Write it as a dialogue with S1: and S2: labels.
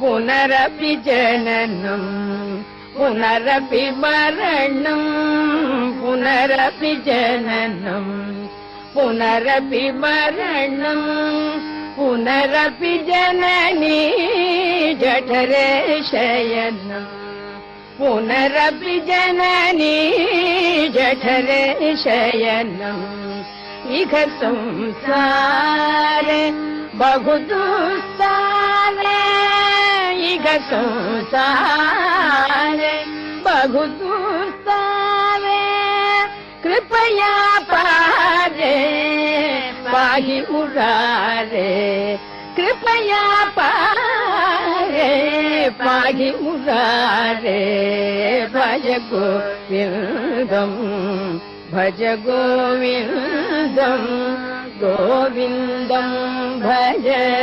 S1: पुनरपि जननं पुनरपि मरणं पुनरपि जननं पुनरपि मरणं पुनरपि जननी जठरे शयनं पुनरपि जननी जठरे शयनम् इह संसारे बहु दुस्सारे इह संसारे बहु दुस्सारे कृपया पारे पाहि मुरारे कृपया पारे पाहि मुरारे भज गोविन्दं भज गोविन्दं गोविन्दं भज।